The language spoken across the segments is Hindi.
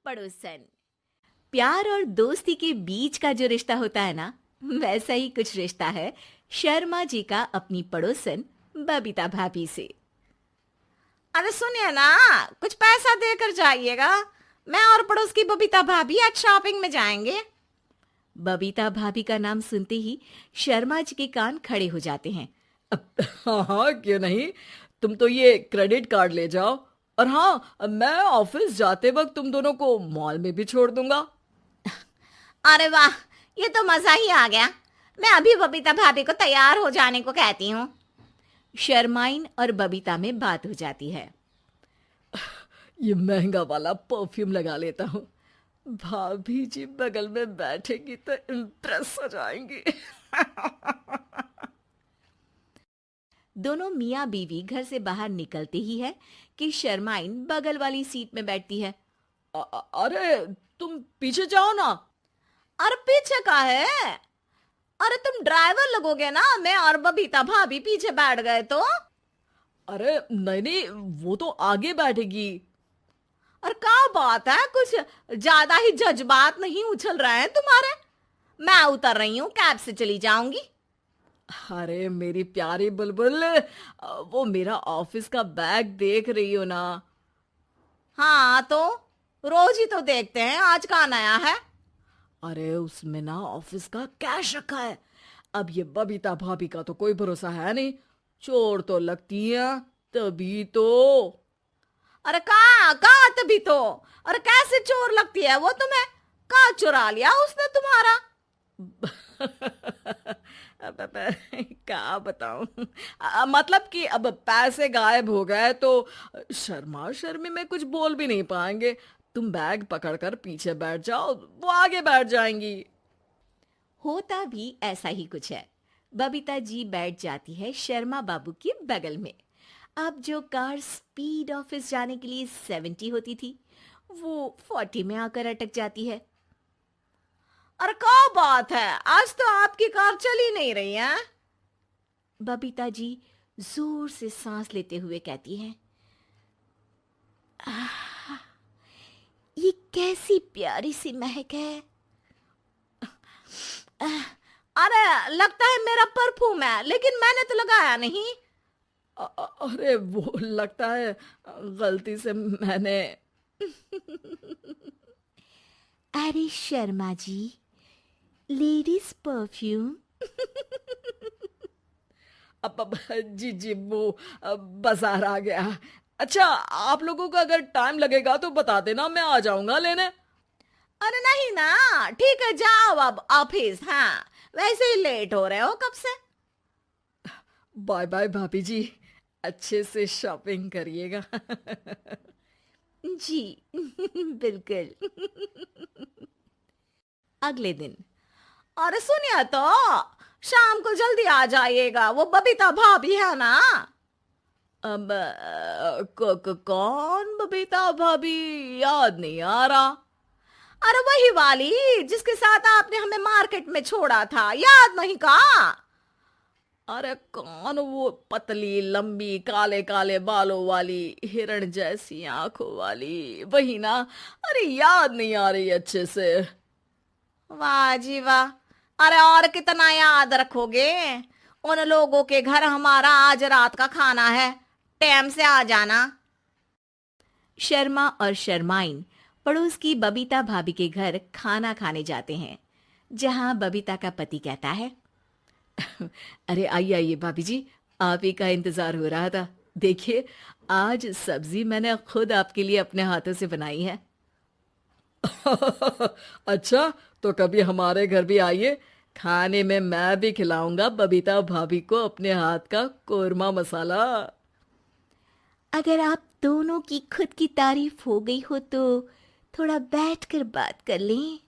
पड़ोसन। प्यार और दोस्ती के बीच का जो रिश्ता होता है ना, वैसा ही कुछ रिश्ता है शर्मा जी का अपनी पड़ोसन बबीता भाभी से। अरे सुनिए ना, कुछ पैसा देकर जाइएगा। मैं और पड़ोस की बबीता भाभी आज शॉपिंग में जाएंगे। बबीता भाभी का नाम सुनते ही शर्मा जी के कान खड़े हो जाते हैं। हाँ हाँ, क्यों नहीं। तुम तो ये क्रेडिट कार्ड ले जाओ, और हाँ, मैं ऑफिस जाते वक्त तुम दोनों को मॉल में भी छोड़ दूंगा। अरे वाह, ये तो मजा ही आ गया। मैं अभी बबीता भाभी को तैयार हो जाने को कहती हूँ। शर्माइन और बबीता में बात हो जाती है। ये महंगा वाला परफ्यूम लगा लेता हूँ, भाभी जी बगल में बैठेगी तो इम्प्रेस हो जाएंगी। दोनों मियाँ बीवी घर से बाहर निकलते ही है कि शर्माइन बगल वाली सीट में बैठती है। अरे तुम पीछे जाओ ना। अरे पीछे का है? अरे तुम ड्राइवर लगोगे ना, मैं और बबीता भाभी पीछे बैठ गए तो। अरे नहीं नहीं, वो तो आगे बैठेगी। और क्या बात है, कुछ ज्यादा ही जज्बात नहीं उछल रहे हैं तुम्हारे? मैं उतर रही हूँ, कैब से चली जाऊंगी। अरे मेरी प्यारी बुलबुल, वो मेरा ऑफिस का बैग देख रही हो ना। हाँ तो रोज ही तो देखते हैं, आज का नया है? अरे उसमें ना ऑफिस का कैश रखा है। अब ये बबीता भाभी का तो कोई भरोसा है नहीं, चोर तो लगती है तभी तो। अरे कहाँ कहाँ तभी तो। अरे कैसे चोर लगती है वो तुम्हें? कहाँ चुरा लिया उसने तुम्हारा? क्या बताऊं। मतलब कि अब पैसे गायब हो गए तो शर्मा शर्मी में कुछ बोल भी नहीं पाएंगे। तुम बैग पकड़कर पीछे बैठ जाओ, वो आगे बैठ जाएंगी। होता भी ऐसा ही कुछ है। बबीता जी बैठ जाती है शर्मा बाबू के बगल में। अब जो कार स्पीड ऑफिस जाने के लिए 70 होती थी, वो 40 में आकर अटक जाती है। अरे क्या बात है, आज तो आपकी कार चली नहीं रही है। बबीता जी जोर से सांस लेते हुए कहती हैं, ये कैसी प्यारी सी महक है। अरे लगता है मेरा परफ्यूम है, लेकिन मैंने तो लगाया नहीं। अरे वो लगता है गलती से मैंने। अरे शर्मा जी, लेडीज परफ्यूम। अब जी जी, वो बाजार आ गया। अच्छा, आप लोगों का अगर टाइम लगेगा तो बता देना, मैं आ जाऊंगा लेने। अरे नहीं ना, ठीक है जाओ अब ऑफिस। हाँ वैसे ही लेट हो रहे हो कब से। बाय बाय भाभी जी, अच्छे से शॉपिंग करिएगा। जी बिल्कुल। अगले दिन। अरे सुनिए तो, शाम को जल्दी आ जाइएगा, वो बबीता भाभी है ना। अब कौन बबीता भाभी? याद नहीं आ रहा। अरे वही वाली जिसके साथ आपने हमें मार्केट में छोड़ा था, याद नहीं का? अरे कौन वो पतली लंबी काले काले बालों वाली हिरण जैसी आंखों वाली, वही ना। अरे याद नहीं आ रही अच्छे से। वाह जी वाह। अरे और कितना याद रखोगे? उन लोगों के घर हमारा आज रात का खाना है, टाइम से आ जाना। शर्मा और शर्माइन पड़ोस की बबीता भाभी के घर खाना खाने जाते हैं, जहां बबीता का पति कहता है, अरे आइए आइए भाभी जी, आप ही का इंतजार हो रहा था। देखिए, आज सब्जी मैंने खुद आपके लिए अपने हाथों से बनाई है। अच्छा, तो कभी हमारे घर भी आइए, खाने में मैं भी खिलाऊंगा बबीता भाभी को अपने हाथ का कोरमा मसाला। अगर आप दोनों की खुद की तारीफ हो गई हो तो थोड़ा बैठकर बात कर लें।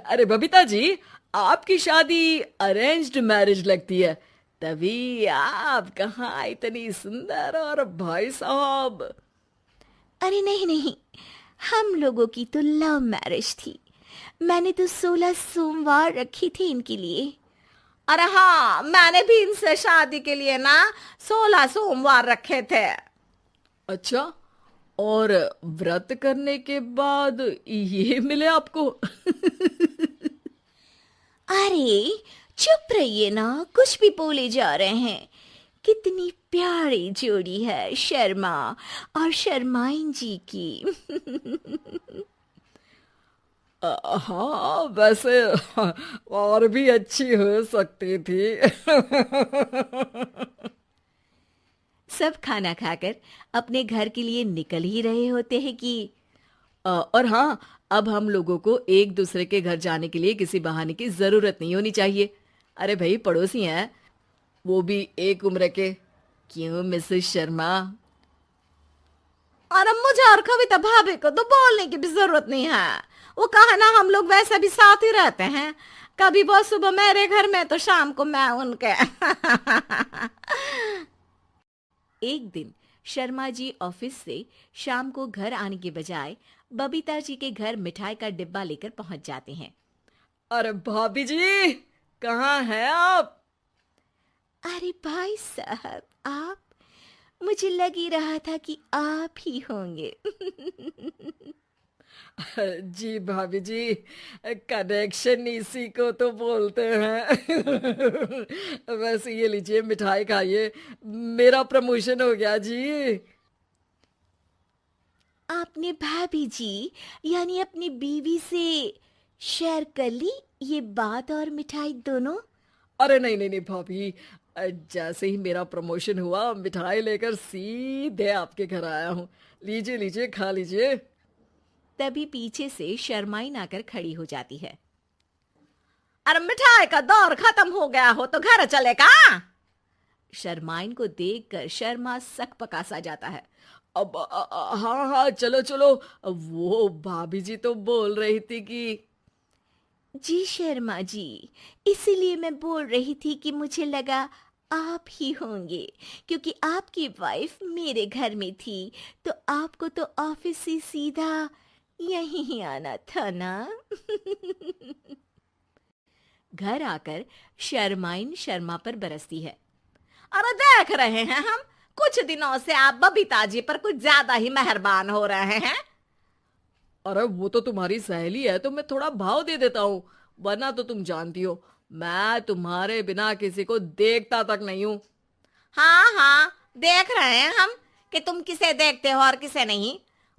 अरे बबीता जी, आपकी शादी अरेंज्ड मैरिज लगती है, तभी आप कहाँ इतनी सुंदर, और भाई साहब। अरे नहीं नहीं, हम लोगों की तो लव मैरिज थी। मैंने तो 16 सोमवार रखी थी इनके लिए। अरे हाँ, मैंने भी इनसे शादी के लिए ना 16 सोमवार रखे थे। अच्छा, और व्रत करने के बाद ये मिले आपको? अरे चुप रहिए ना, कुछ भी बोले जा रहे हैं। कितनी प्यारी जोड़ी है शर्मा और शर्माइन जी की। हाँ वैसे और भी अच्छी हो सकती थी। सब खाना खाकर अपने घर के लिए निकल ही रहे होते हैं कि और हाँ, अब हम लोगों को एक दूसरे के घर जाने के लिए किसी बहाने की जरूरत नहीं होनी चाहिए। अरे भाई, पड़ोसी हैं, वो भी एक उम्र के। क्यों मिसेस शर्मा? और अब मुझे और कविता भाभी को तो बोलने की भी जरूरत नहीं है। वो कहा ना, हम लोग वैसे भी साथ ही रहते हैं। कभी वो सुबह मेरे घर में तो शाम को मैं उनके। एक दिन शर्मा जी ऑफिस से शाम को घर आने के बजाय बबीता जी के घर मिठाई का डिब्बा लेकर पहुंच जाते हैं। अरे भाभी जी, कहाँ हैं आप? अरे भाई साहब, आप? मुझे लग ही रहा था कि आप ही होंगे। जी भाभी जी, कनेक्शन इसी को तो बोलते हैं। वैसे ये लीजिए, मिठाई खाइए, मेरा प्रमोशन हो गया जी। आपने भाभी जी यानी अपनी बीवी से शेयर कर ली ये बात और मिठाई दोनों? अरे नहीं नहीं नहीं भाभी, जैसे ही मेरा प्रमोशन हुआ, मिठाई लेकर सीधे आपके घर आया हूँ। लीजिए लीजिए, खा लीजिए। तभी पीछे से शर्माइन आकर खड़ी हो जाती है। अरे मिठाई का दौर खत्म हो गया हो तो घर चले का? शर्माइन को देखकर शर्मा सकपका सा जाता है। अब हाँ हाँ, चलो चलो। वो भाभी जी तो बोल रही थी कि जी शर्मा जी, इसीलिए मैं बोल रही थी कि मुझे लगा आप ही होंगे, क्योंकि आपकी वाइफ मेरे घर में थी तो आपको तो ऑफिस से सीधा यहीं ही आना था ना। घर आकर शर्माइन शर्मा पर बरसती है। अरे देख रहे हैं हम, कुछ दिनों से आप बबीता जी पर कुछ ज्यादा ही मेहरबान हो रहे हैं। अरे वो तो तुम्हारी सहेली है तो मैं थोड़ा भाव दे देता हूँ, वरना तो तुम जानती हो मैं तुम्हारे बिना किसी को देखता तक नहीं हूँ। हाँ हाँ, देख रहे हैं हम कि तुम किसे देखते हो और किसे नहीं।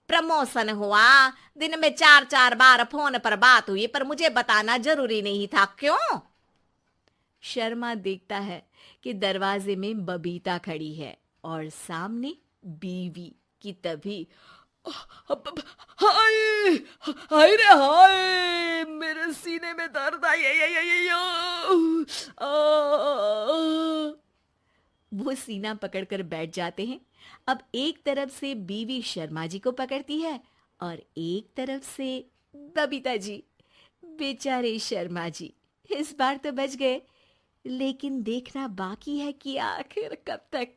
प्रमोशन हुआ, दिन में 4-4 बार फोन पर बात हुई, पर मुझे बताना जरूरी नहीं था, क्यों? शर्मा देखता है कि दरवाजे में बबीता खड़ी है और सामने बीवी की। तभी हाय हाय रे हाय, मेरे सीने में दर्द आई वो सीना पकड़कर बैठ जाते हैं। अब एक तरफ से बीवी शर्मा जी को पकड़ती है और एक तरफ से बबीता जी। बेचारे शर्मा जी इस बार तो बच गए, लेकिन देखना बाकी है कि आखिर कब तक।